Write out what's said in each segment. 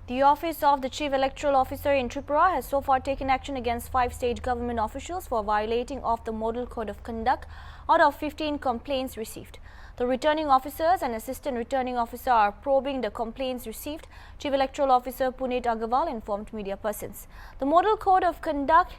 The Office of the Chief Electoral Officer in Tripura has so far taken action against 5 state government officials for violating of the Model Code of Conduct out of 15 complaints received. The returning officers and assistant returning officer are probing the complaints received, Chief Electoral Officer Puneet Agarwal informed media persons. The Model Code of Conduct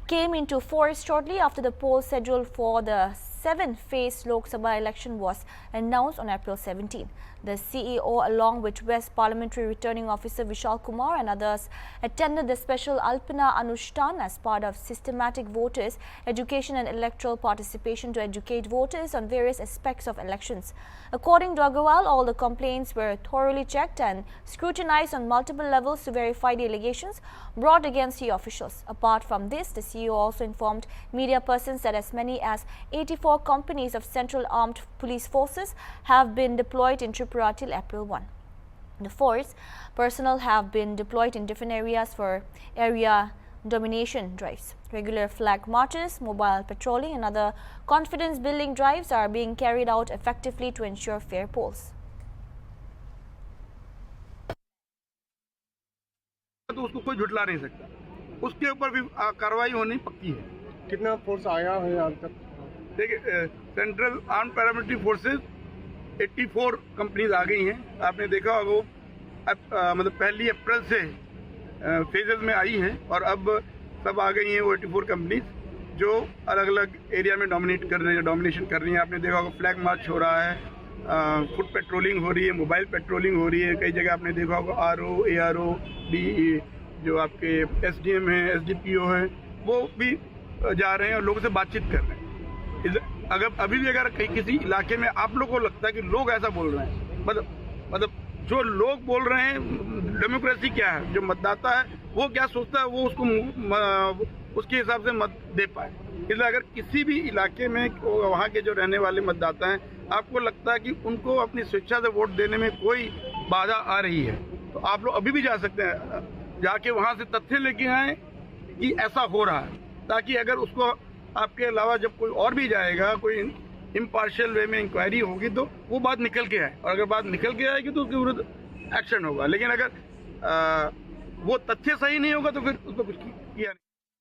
came into force shortly after the poll scheduled for the 7th-phase Lok Sabha election was announced on April 17. The CEO, along with West Parliamentary Returning Officer Vishal Kumar and others, attended the special Alpana Anushtan as part of systematic voters' education and electoral participation to educate voters on various aspects of elections. According to Agarwal, all the complaints were thoroughly checked and scrutinized on multiple levels to verify the allegations brought against the officials. Apart from this, the CEO also informed media persons that as many as 84 companies of Central Armed Police Forces have been deployed in Tripura till April 1. The force personnel have been deployed in different areas for area domination drives. Regular flag marches, mobile patrolling and other confidence building drives are being carried out effectively to ensure fair polls. तो उसको कोई झुठला नहीं सकता, उसके ऊपर भी कार्रवाई होनी पक्की है। कितना फोर्स आया है आज तक? देखिए, central arm paramilitary forces 84 companies आ गई हैं। आपने देखा होगा वो मतलब 1 अप्रैल से फेजेस में आई हैं और अब सब आ गई हैं वो 84 कंपनीज जो अलग अलग एरिया में डोमिनेशन कर रही हैं। आपने देखा होगा फ्लैग मार्च हो रहा है, फुट पेट्रोलिंग हो रही है, मोबाइल पेट्रोलिंग हो रही है। कई जगह आपने देखा होगा आरओ, एआरओ, डीई जो आपके एसडीएम हैं, एसडीपीओ हैं, वो भी जा रहे हैं और लोगों से बातचीत कर रहे हैं। अगर अभी भी अगर कहीं किसी इलाके में आप लोगों को लगता है कि लोग ऐसा बोल रहे हैं, मतलब जो लोग बोल रहे हैं, डेमोक्रेसी क्या है, जो मतदाता है वो क्या सोचता है वो उसको उसके हिसाब से मत दे पाए। इसलिए अगर किसी भी इलाके में वहाँ के जो रहने वाले मतदाता हैं आपको लगता है कि उनको अपनी स्वेच्छा से वोट देने में कोई बाधा आ रही है, तो आप लोग अभी भी जा सकते हैं, जाके वहाँ से तथ्य लेके आए कि ऐसा हो रहा है, ताकि अगर उसको आपके अलावा जब कोई और भी जाएगा, कोई इम्पार्शियल वे में इंक्वायरी होगी तो वो बात निकल के आए, और अगर बात निकल के आएगी तो उसके विरुद्ध एक्शन होगा। लेकिन अगर वो तथ्य सही नहीं होगा तो फिर उस पर कुछ किया नहीं।